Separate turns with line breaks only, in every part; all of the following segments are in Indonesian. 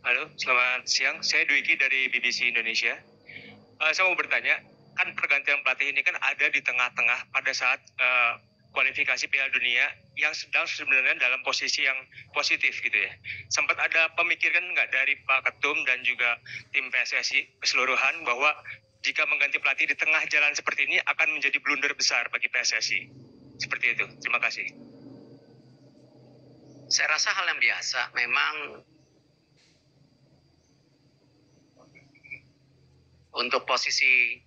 Halo, selamat siang. Saya Dwiki dari BBC Indonesia. Saya mau bertanya, kan pergantian pelatih ini kan ada di tengah-tengah pada saat kualifikasi Piala Dunia yang sedang sebenarnya dalam posisi yang positif gitu ya. Sempat ada pemikiran nggak dari Pak Ketum dan juga tim PSSI keseluruhan bahwa jika mengganti pelatih di tengah jalan seperti ini akan menjadi blunder besar bagi PSSI? Seperti itu. Terima kasih.
Saya rasa hal yang biasa. Memang untuk posisi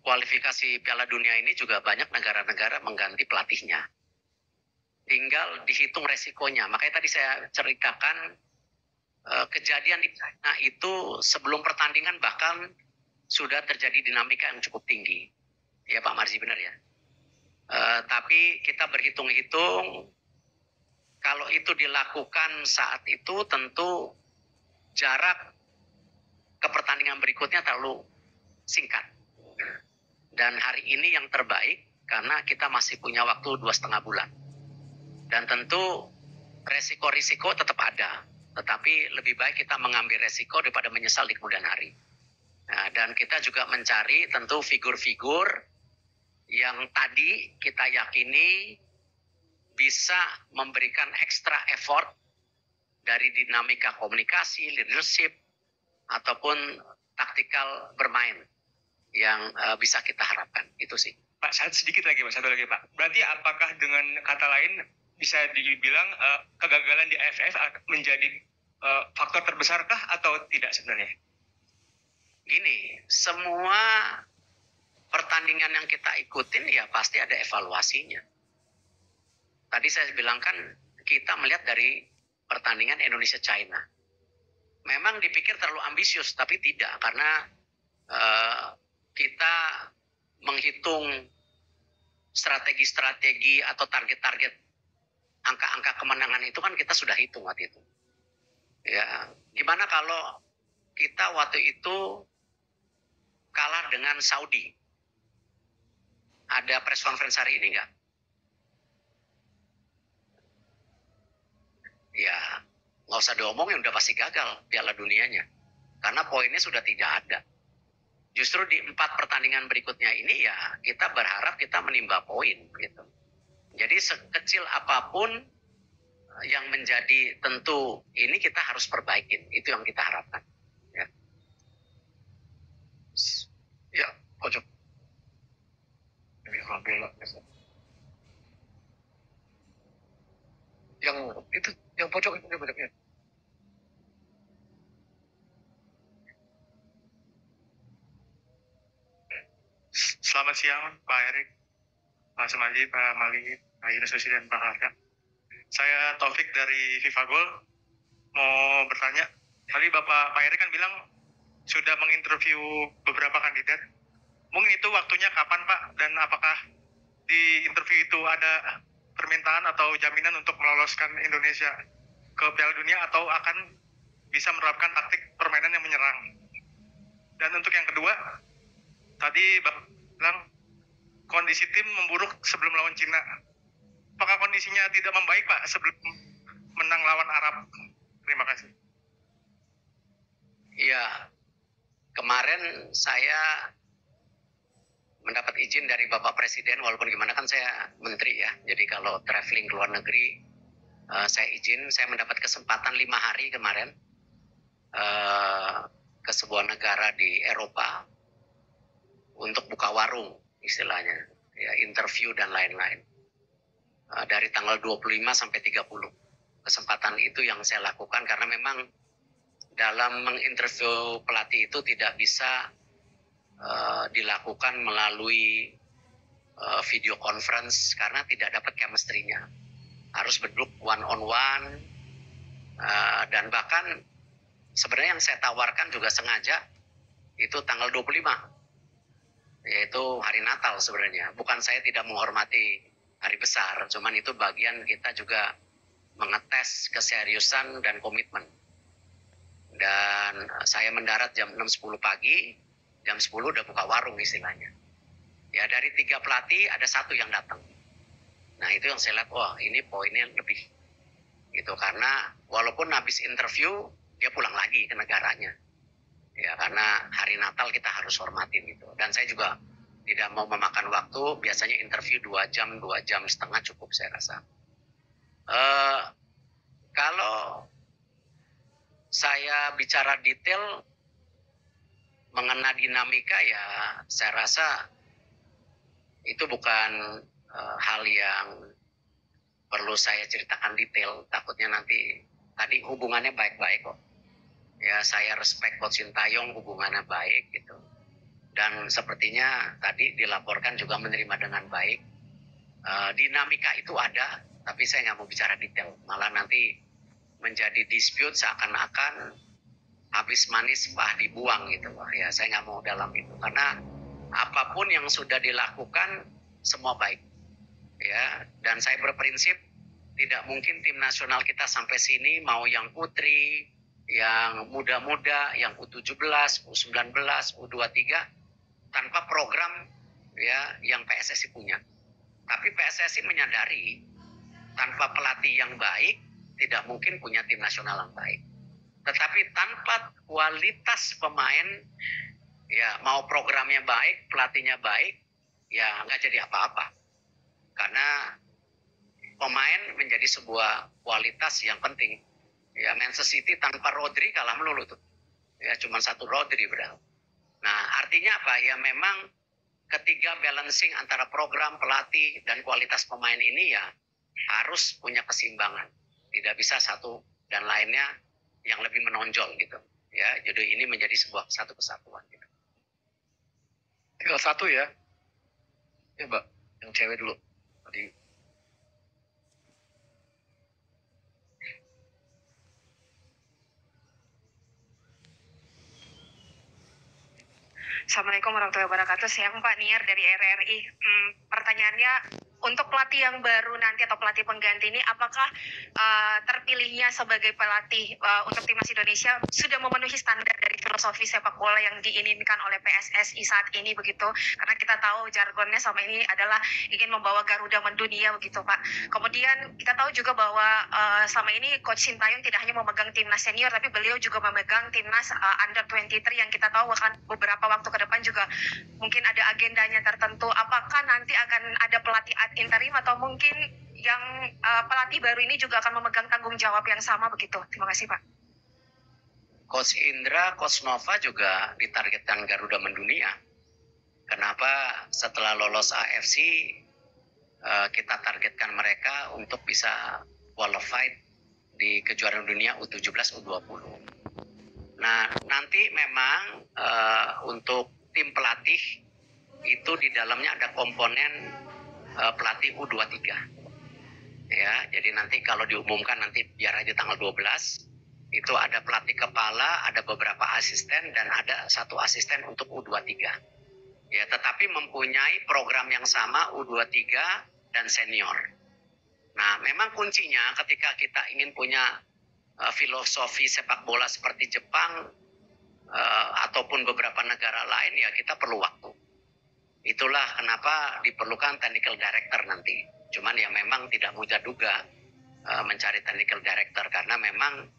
kualifikasi Piala Dunia ini juga banyak negara-negara mengganti pelatihnya. Tinggal dihitung resikonya. Makanya tadi saya ceritakan kejadian di China itu sebelum pertandingan bahkan sudah terjadi dinamika yang cukup tinggi. Ya Pak Marzi, benar ya. Tapi kita berhitung-hitung, kalau itu dilakukan saat itu tentu jarak ke pertandingan berikutnya terlalu singkat. Dan hari ini yang terbaik karena kita masih punya waktu 2,5 bulan. Dan tentu resiko-risiko tetap ada, tetapi lebih baik kita mengambil resiko daripada menyesal di kemudian hari. Nah, dan kita juga mencari tentu figur-figur yang tadi kita yakini bisa memberikan extra effort dari dinamika komunikasi, leadership, ataupun taktikal bermain yang bisa kita harapkan. Itu sih.
Pak, sedikit lagi Pak, satu lagi Pak. Berarti apakah dengan kata lain bisa dibilang kegagalan di AFF menjadi faktor terbesarkah atau tidak sebenarnya?
Gini, semua pertandingan yang kita ikutin ya pasti ada evaluasinya. Tadi saya bilang kan kita melihat dari pertandingan Indonesia-China. Memang dipikir terlalu ambisius, tapi tidak. Karena kita menghitung strategi-strategi atau target-target angka-angka kemenangan itu kan kita sudah hitung waktu itu. Ya, gimana kalau kita waktu itu kalah dengan Saudi? Ada press conference hari ini nggak? Ya, nggak usah diomongin, udah pasti gagal Piala Dunianya. Karena poinnya sudah tidak ada. Justru di 4 pertandingan berikutnya ini ya kita berharap kita menimba poin gitu. Jadi sekecil apapun yang menjadi tentu ini kita harus perbaikin. Itu yang kita harapkan. Ya, pojok. Yang itu, yang pojok itu pojoknya.
Selamat siang Pak Erik, Pak Semaji, Pak Mali, Pak Yunus Nusi, dan Pak Harka. Saya Taufik dari FIFA Goal. Mau bertanya, tadi Pak Erik kan bilang sudah menginterview beberapa kandidat. Mungkin itu waktunya kapan Pak? Dan apakah di interview itu ada permintaan atau jaminan untuk meloloskan Indonesia ke Piala Dunia atau akan bisa menerapkan taktik permainan yang menyerang? Dan untuk yang kedua, tadi Bapak bilang kondisi tim memburuk sebelum lawan Cina. Apakah kondisinya tidak membaik Pak sebelum menang lawan Arab? Terima kasih.
Iya, kemarin saya mendapat izin dari Bapak Presiden, walaupun gimana kan saya menteri ya. Jadi kalau traveling ke luar negeri, saya izin, saya mendapat kesempatan 5 hari kemarin ke sebuah negara di Eropa untuk buka warung istilahnya, ya, interview dan lain-lain. Dari tanggal 25 sampai 30. Kesempatan itu yang saya lakukan karena memang dalam menginterview pelatih itu tidak bisa dilakukan melalui video conference karena tidak dapat chemistry-nya. Harus berduduk one on one, dan bahkan sebenarnya yang saya tawarkan juga sengaja itu tanggal 25, yaitu hari Natal sebenarnya. Bukan saya tidak menghormati hari besar, cuman itu bagian kita juga mengetes keseriusan dan komitmen. Dan saya mendarat jam 6.10 pagi, jam 10 udah buka warung istilahnya. Ya dari 3 pelatih ada 1 yang datang. Nah itu yang saya lihat, wah ini poinnya lebih. Gitu, karena walaupun habis interview, dia pulang lagi ke negaranya. Ya, karena hari Natal kita harus hormatin gitu. Dan saya juga tidak mau memakan waktu, biasanya interview 2 jam setengah cukup saya rasa. Kalau saya bicara detail mengenai dinamika, ya saya rasa itu bukan hal yang perlu saya ceritakan detail. Takutnya nanti, tadi hubungannya baik-baik kok. Ya, saya respect Coach Sintayong, hubungannya baik gitu. Dan sepertinya tadi dilaporkan juga menerima dengan baik. Dinamika itu ada, tapi saya nggak mau bicara detail. Malah nanti menjadi dispute seakan-akan habis manis pah dibuang gitu. Ya, saya nggak mau dalam itu. Karena apapun yang sudah dilakukan, semua baik. Ya, dan saya berprinsip tidak mungkin tim nasional kita sampai sini, mau yang putri, yang muda-muda, yang U17, U19, U23, tanpa program ya yang PSSI punya. Tapi PSSI menyadari tanpa pelatih yang baik tidak mungkin punya tim nasional yang baik. Tetapi tanpa kualitas pemain, ya mau programnya baik, pelatihnya baik, ya nggak jadi apa-apa. Karena pemain menjadi sebuah kualitas yang penting. Ya, Manchester City tanpa Rodri kalah melulu tuh. Ya, cuma satu Rodri padahal. Nah, artinya apa? Ya memang ketiga balancing antara program, pelatih, dan kualitas pemain ini ya harus punya keseimbangan. Tidak bisa satu dan lainnya yang lebih menonjol gitu. Ya, jadi ini menjadi satu kesatuan gitu.
Tinggal satu ya. Ya, Mbak, yang cewek dulu. Tadi.
Assalamualaikum warahmatullahi wabarakatuh. Siang Pak, Niar dari RRI. Pertanyaannya, untuk pelatih yang baru nanti atau pelatih pengganti ini, apakah terpilihnya sebagai pelatih untuk timnas Indonesia sudah memenuhi standar dari filosofi sepak bola yang diinginkan oleh PSSI saat ini begitu? Karena kita tahu jargonnya selama ini adalah ingin membawa Garuda mendunia begitu Pak. Kemudian kita tahu juga bahwa selama ini Coach Sintayong tidak hanya memegang timnas senior, tapi beliau juga memegang timnas under 23 yang kita tahu akan beberapa waktu ke depan juga mungkin ada agendanya tertentu. Apakah nanti akan ada pelatih ad interim atau mungkin yang pelatih baru ini juga akan memegang tanggung jawab yang sama begitu? Terima kasih Pak.
Coach Indra, Coach Nova juga ditargetkan Garuda mendunia. Kenapa setelah lolos AFC kita targetkan mereka untuk bisa qualified di kejuaraan dunia U17, U20. Nah, nanti memang untuk tim pelatih itu di dalamnya ada komponen pelatih U23. Ya, jadi nanti kalau diumumkan nanti biar aja tanggal 12, itu ada pelatih kepala, ada beberapa asisten dan ada satu asisten untuk U23. Ya, tetapi mempunyai program yang sama U23 dan senior. Nah, memang kuncinya ketika kita ingin punya filosofi sepak bola seperti Jepang ataupun beberapa negara lain, ya kita perlu waktu. Itulah kenapa diperlukan technical director nanti. Cuman ya memang tidak mudah juga mencari technical director karena memang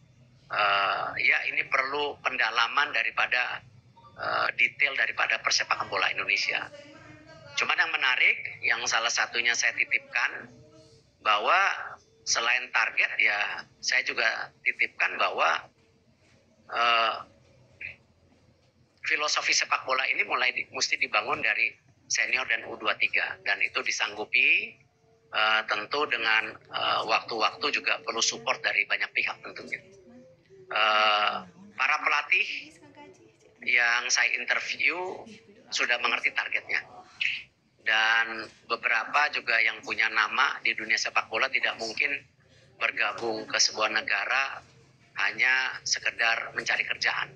ya ini perlu pendalaman daripada detail daripada persepakan bola Indonesia. Cuman yang menarik, yang salah satunya saya titipkan bahwa selain target ya saya juga titipkan bahwa filosofi sepak bola ini mesti dibangun dari senior dan U23 dan itu disanggupi tentu dengan waktu-waktu juga perlu support dari banyak pihak tentunya. Para pelatih yang saya interview sudah mengerti targetnya dan beberapa juga yang punya nama di dunia sepak bola tidak mungkin bergabung ke sebuah negara hanya sekedar mencari kerjaan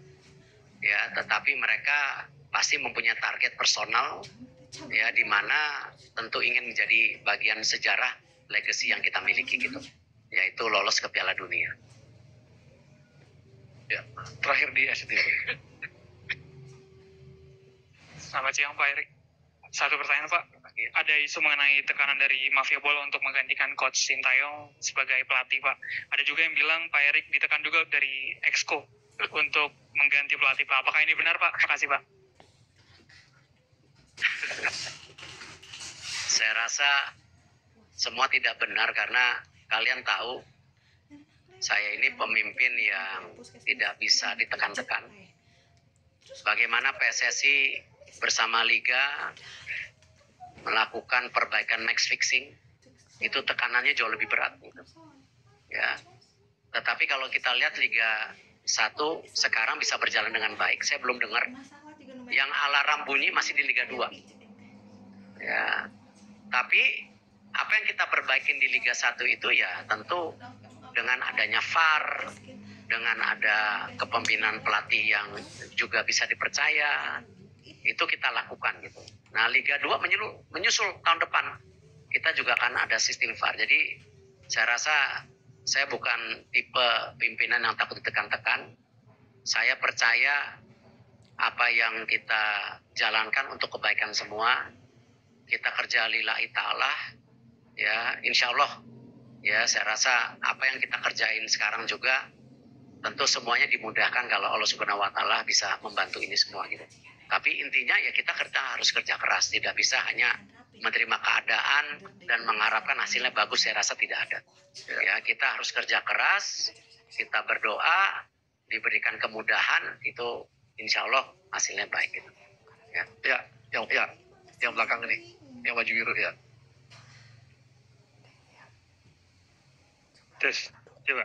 ya, tetapi mereka pasti mempunyai target personal ya, di mana tentu ingin menjadi bagian sejarah legacy yang kita miliki gitu, yaitu lolos ke Piala Dunia.
Ya, terakhir di SCTV.
Selamat siang Pak Erik. Satu pertanyaan Pak, ada isu mengenai tekanan dari mafia bola untuk menggantikan Coach Sintayong sebagai pelatih Pak. Ada juga yang bilang Pak Erik ditekan juga dari Exco untuk mengganti pelatih Pak. Apakah ini benar Pak? Makasih Pak.
Saya rasa semua tidak benar karena kalian tahu saya ini pemimpin yang tidak bisa ditekan-tekan. Bagaimana PSSI bersama Liga melakukan perbaikan match fixing, itu tekanannya jauh lebih berat. Gitu. Ya. Tetapi kalau kita lihat Liga 1 sekarang bisa berjalan dengan baik. Saya belum dengar yang alarm bunyi masih di Liga 2. Ya. Tapi apa yang kita perbaikin di Liga 1 itu ya tentu dengan adanya VAR, dengan ada kepemimpinan pelatih yang juga bisa dipercaya, itu kita lakukan gitu. Nah, Liga 2 menyusul tahun depan. Kita juga akan ada sistem VAR. Jadi saya rasa saya bukan tipe pimpinan yang takut ditekan-tekan. Saya percaya apa yang kita jalankan untuk kebaikan semua. Kita kerja lillahi ta'ala. Ya, insya Allah. Ya, saya rasa apa yang kita kerjain sekarang juga tentu semuanya dimudahkan kalau Allah Subhanahu wa Ta'ala bisa membantu ini semua gitu. Tapi intinya ya kita harus kerja keras, tidak bisa hanya menerima keadaan dan mengharapkan hasilnya bagus. Saya rasa tidak ada. Ya, kita harus kerja keras, kita berdoa, diberikan kemudahan, itu insya Allah hasilnya baik gitu.
Ya, yang belakang ini, yang baju biru ya.
Tes, coba.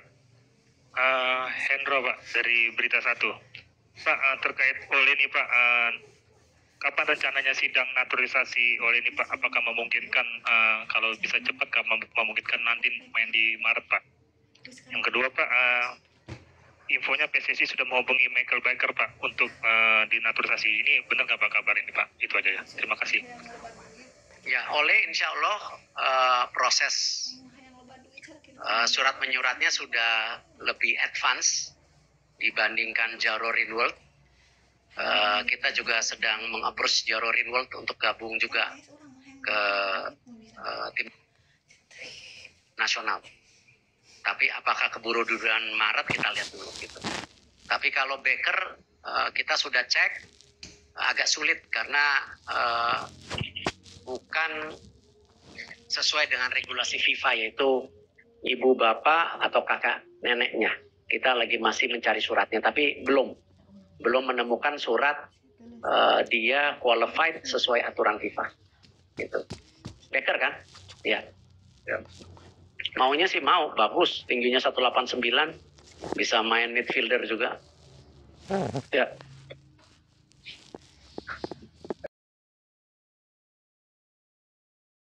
Hendro Pak, dari Berita 1. Pak, terkait oleh ini Pak, kapan rencananya sidang naturalisasi oleh ini Pak? Apakah memungkinkan, kalau bisa cepat, memungkinkan nanti main di Maret Pak? Yang kedua Pak, infonya PSSI sudah menghubungi Michael Baker Pak untuk dinaturalisasi. Ini benar nggak Pak kabar ini Pak? Itu aja ya, terima kasih.
Ya, oleh insya Allah proses surat menyuratnya sudah lebih advance dibandingkan Jarorin World. Kita juga sedang meng-approach Jarorin World untuk gabung juga ke tim nasional. Tapi apakah keburu duluan Maret kita lihat dulu gitu. Tapi kalau Baker kita sudah cek agak sulit karena bukan sesuai dengan regulasi FIFA, yaitu ibu bapak atau kakak neneknya. Kita lagi masih mencari suratnya, tapi belum menemukan surat dia qualified sesuai aturan FIFA. Gitu. Baker kan? Ya. Maunya sih mau, bagus, tingginya 189, bisa main midfielder juga. Ya.